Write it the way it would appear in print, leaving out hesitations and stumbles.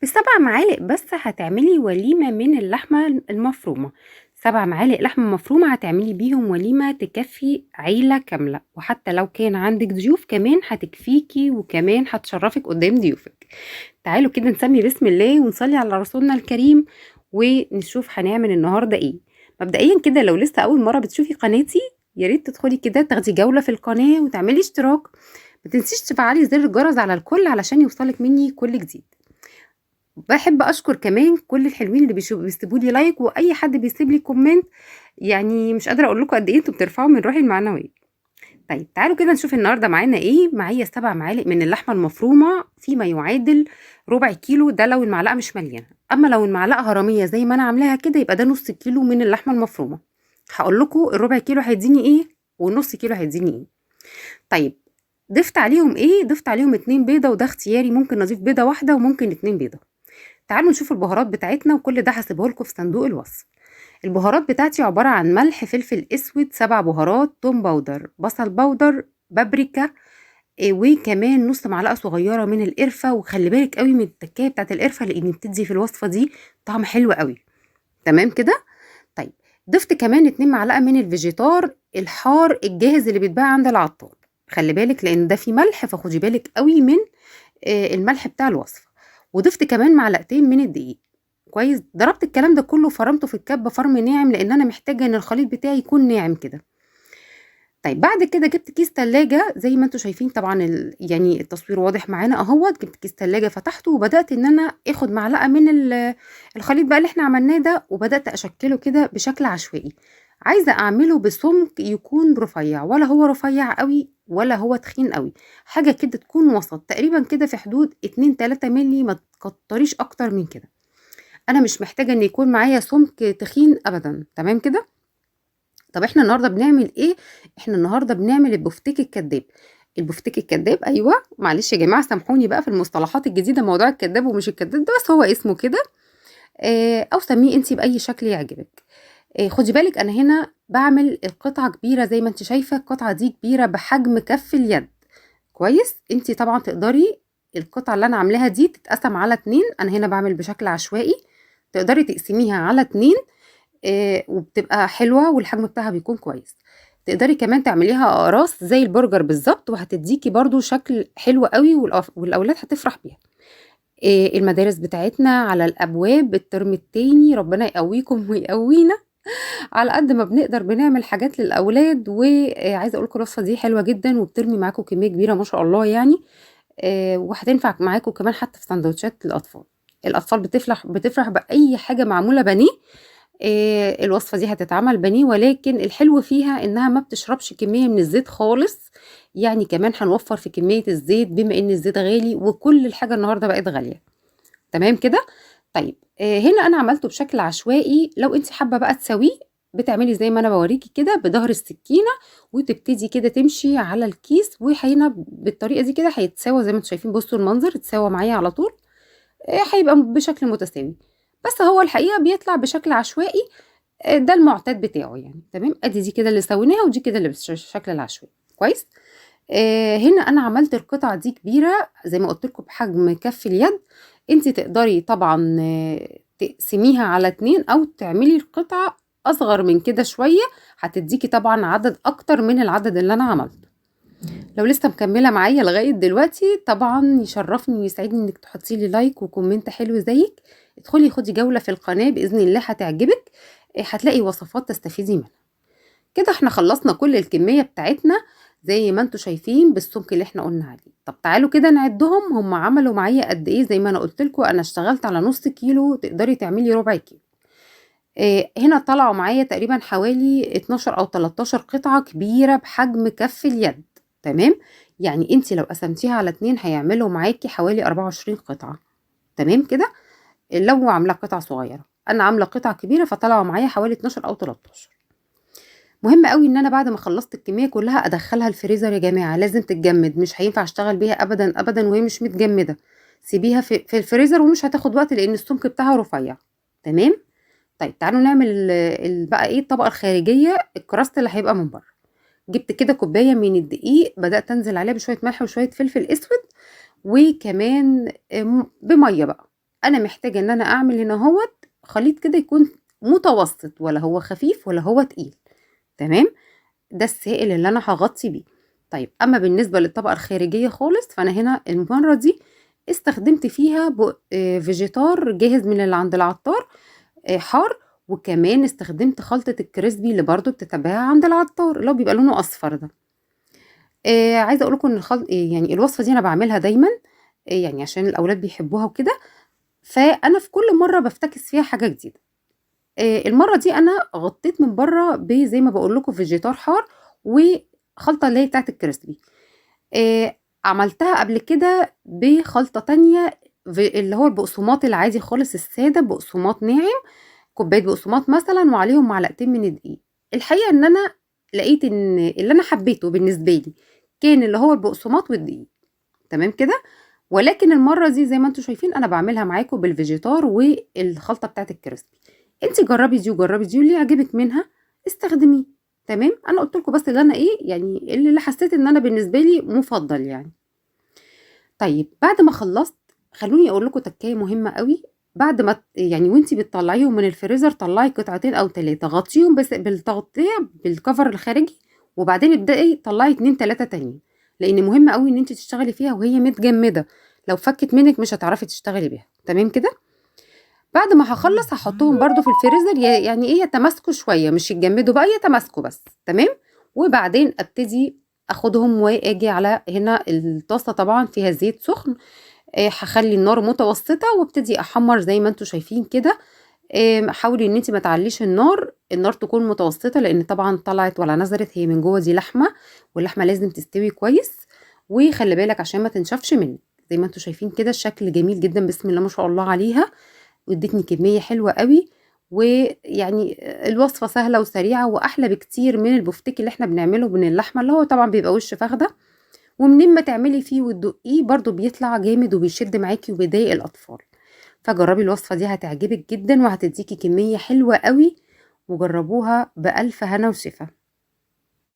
ب7 معالق بس هتعملي وليمة من اللحمة المفرومة. 7 معالق لحمة مفرومة هتعملي بيهم وليمة تكفي عيلة كاملة، وحتى لو كان عندك ضيوف كمان هتكفيكي وكمان هتشرفك قدام ضيوفك. تعالوا كده نسمي بسم الله ونصلي على رسولنا الكريم ونشوف هنعمل النهارده ايه. مبدئيا كده لو لسه اول مرة بتشوفي قناتي، يا ريت تدخلي كده تاخدي جولة في القناة وتعملي اشتراك. ما تنسيش تفعلي زر الجرس على الكل علشان يوصلك مني كل جديد. باحب أشكر كمان كل الحلوين اللي بيسيبوا لي لايك وأي حد بيسيب لي كومنت، يعني مش قادرة أقول لكم قد إيه أنتم بترفعوا من روحي المعنوية. طيب تعالوا كده نشوف النهارده معانا إيه. معايا 7 معالق من اللحمة المفرومة فيما يعادل ربع كيلو، ده لو المعلقة مش مليانة، أما لو المعلقة هرمية زي ما أنا عاملاها كده يبقى ده نص كيلو من اللحمة المفرومة. هقول لكم الربع كيلو هيديني إيه والنص كيلو هيديني إيه. طيب ضفت عليهم إيه؟ ضفت عليهم 2 بيضة وده اختياري، ممكن أضيف بيضة واحدة وممكن 2 بيضة. تعالوا نشوف البهارات بتاعتنا وكل ده هسيبه لكم في صندوق الوصف. البهارات بتاعتي عبارة عن ملح، فلفل اسود، 7 بهارات، توم باودر، بصل باودر، بابريكا، وكمان نص معلقة صغيرة من القرفة. وخلي بالك قوي من التكاية بتاعت القرفة لان بتدي في الوصفة دي طعم حلو قوي. تمام كده. طيب ضفت كمان 2 معلقة من الفيجيتار الحار الجاهز اللي بيتباع عند العطار. خلي بالك لان ده فيه ملح فخدي بالك قوي من الملح بتاع الوصفة. وضفت كمان معلقتين من الدقيق. كويس، ضربت الكلام ده كله فرمته في الكبة فرم ناعم لان انا محتاجة ان الخليط بتاعي يكون ناعم كده. طيب بعد كده جبت كيس تلاجة زي ما انتوا شايفين طبعا يعني التصوير واضح معانا اهوت. جبت كيس تلاجة فتحته وبدأت ان انا اخد معلقة من الخليط بقى اللي احنا عملناه ده وبدأت اشكله كده بشكل عشوائي. عايزة اعمله بسمك يكون رفيع، ولا هو رفيع قوي ولا هو تخين قوي، حاجة كده تكون وسط تقريبا كده في حدود 2 3 مللي، ما تكتريش اكتر من كده. انا مش محتاجة ان يكون معايا سمك تخين ابدا. تمام كده. طب احنا النهارده بنعمل ايه؟ احنا النهارده بنعمل البفتيك الكداب. البفتيك الكداب، ايوه معلش يا جماعه سامحوني بقى في المصطلحات الجديده، موضوع الكداب ومش الكداب ده بس هو اسمه كده. او سميه انت باي شكل يعجبك. خدي بالك انا هنا بعمل القطعه كبيره زي ما انت شايفه، القطعه دي كبيره بحجم كف اليد. كويس، انت طبعا تقدري القطعه اللي انا عاملاها دي تتقسم على 2. انا هنا بعمل بشكل عشوائي، تقدري تقسميها على 2. وبتبقى حلوة والحجم بتاعها بيكون كويس. تقدري كمان تعمليها أقراص زي البرجر بالظبط وهتديكي برضو شكل حلو قوي والأولاد هتفرح بيها. المدارس بتاعتنا على الأبواب الترم التاني، ربنا يقويكم ويقوينا. على قد ما بنقدر بنعمل حاجات للأولاد، وعايزة أقول لكم الوصفة دي حلوة جدا وبترمي معاكم كمية كبيرة ما شاء الله يعني. وهتنفع معاكم كمان حتى في سندوتشات الأطفال. الأطفال بتفرح بأي حاجة معمولة بانيه. الوصفة دي هتتعمل بانيه، ولكن الحلو فيها انها ما بتشربش كمية من الزيت خالص. يعني كمان هنوفر في كمية الزيت بما ان الزيت غالي وكل الحاجة النهاردة بقت غالية. تمام كده. طيب هنا انا عملته بشكل عشوائي. لو انت حابة بقى تسويه بتعملي زي ما انا بوريكي كده بظهر السكينة، وتبتدي كده تمشي على الكيس، وهنا بالطريقة دي كده هيتساوى زي ما انتم شايفين. بصوا المنظر اتساوى معايا على طول. هيبقى بشكل متساوي، بس هو الحقيقة بيطلع بشكل عشوائي. ده المعتاد بتاعه يعني. تمام، ادي دي كده اللي سويناها ودي كده اللي بالشكل العشوائي. كويس. هنا انا عملت القطعة دي كبيرة زي ما قلت لكم بحجم كف اليد. انت تقدري طبعا تقسميها على 2 او تعملي القطعة اصغر من كده شوية، هتديكي طبعا عدد اكتر من العدد اللي انا عملته. لو لسه مكملة معايا لغاية دلوقتي طبعا يشرفني ويسعدني انك تحطي لي لايك وكومنت حلو زيك. ادخلي خدي جولة في القناة بإذن الله هتعجبك. هتلاقي وصفات تستفيدي منها. كده احنا خلصنا كل الكمية بتاعتنا زي ما انتوا شايفين بالسمك اللي احنا قلنا عليه. طب تعالوا كده نعدهم هم عملوا معايا قد ايه. زي ما انا قلت لكم انا اشتغلت على نص كيلو، تقدري تعملي ربع كيلو. هنا طلعوا معايا تقريبا حوالي 12 او 13 قطعة كبيرة بحجم كف اليد. تمام، يعني انت لو قسمتيها على 2 هيعملوا معاكي حوالي 24 قطعة. تمام كده. لو عاملة قطعة صغيرة، انا عاملة قطعة كبيرة فطلعوا معايا حوالي 12 او 13. مهم قوي ان انا بعد ما خلصت الكمية كلها ادخلها الفريزر يا جماعة، لازم تتجمد، مش هينفع اشتغل بيها ابدا ابدا وهي مش متجمدة. سيبيها في الفريزر ومش هتاخد وقت لان السمك بتاعها رفيع. تمام. طيب تعالوا نعمل بقى ايه الطبقة الخارجية، الكراست اللي هيبقى من بره. جبت كده كوباية من الدقيق، بدأت انزل عليها بشوية ملح وشوية فلفل اسود، وكمان بمية بقى. انا محتاجه ان انا اعمل هنا اهوت خليط كده يكون متوسط، ولا هو خفيف ولا هو تقيل. تمام، ده السائل اللي انا هغطي بيه. طيب اما بالنسبه للطبقه الخارجيه خالص، فانا هنا المره دي استخدمت فيها فيجيتار جاهز من اللي عند العطار، حار. وكمان استخدمت خلطه الكريسبي اللي برضو بتتباع عند العطار، اللي هو بيبقى لونه اصفر ده. عايزه اقول لكم ان يعني الوصفه دي انا بعملها دايما، يعني عشان الاولاد بيحبوها وكده. فانا في كل مره بفتكس فيها حاجه جديده. المره دي انا غطيت من بره زي ما بقول لكم فيجيتار حار، وخلطه اللي هي بتاعه الكريسبي. عملتها قبل كده بخلطه تانية، اللي هو البقسماط العادي خالص الساده، بقسماط ناعم، كوبايه بقسماط مثلا وعليهم معلقتين من الدقيق. الحقيقه ان انا لقيت ان اللي انا حبيته بالنسبه لي كان اللي هو البقسماط والدقيق. تمام كده. ولكن المره دي زي ما انتم شايفين انا بعملها معاكم بالفيجيتار والخلطه بتاعت الكريسبي. انت جربي دي وجربي دي، واللي يعجبك منها استخدميه. تمام، انا قلت لكم بس اللي انا يعني اللي حسيت ان انا بالنسبه لي مفضل يعني. طيب بعد ما خلصت، خلوني اقول لكم تكايه مهمه قوي. بعد ما يعني وانتي بتطلعيهم من الفريزر، طلعي قطعتين او 3، غطيهم بس بالتغطيه بالكفر الخارجي، وبعدين ابدأي طلعي 2 3 تانيين، لان مهم قوي ان انت تشتغلي فيها وهي متجمده. لو فكت منك مش هتعرفي تشتغلي بيها. تمام كده. بعد ما هخلص هحطهم برضو في الفريزر، يعني ايه، يتماسكوا شويه، مش يتجمدوا بقى، يتماسكوا بس. تمام. وبعدين ابتدي اخدهم واجي على هنا الطاسه، طبعا فيها زيت سخن. هخلي النار متوسطه وابتدي احمر زي ما انتم شايفين كده. حاولي ان انت ما تعليش النار تكون متوسطه، لان طبعا طلعت ولا نزلت هي من جوه دي لحمه، واللحمه لازم تستوي كويس. وخلي بالك عشان ما تنشفش منك. زي ما انتم شايفين كده الشكل جميل جدا، بسم الله ما شاء الله عليها. وادتني كميه حلوه قوي. ويعني الوصفه سهله وسريعه واحلى بكتير من البفتيك اللي احنا بنعمله من اللحمه، اللي هو طبعا بيبقى وش فخده. ومنين ما تعملي فيه وتدقيه برضو بيطلع جامد وبيشد معاكي وبيضايق الاطفال. فجربي الوصفه دي هتعجبك جدا وهتديكي كميه حلوه قوي. وجربوها بألف هنا وشفا.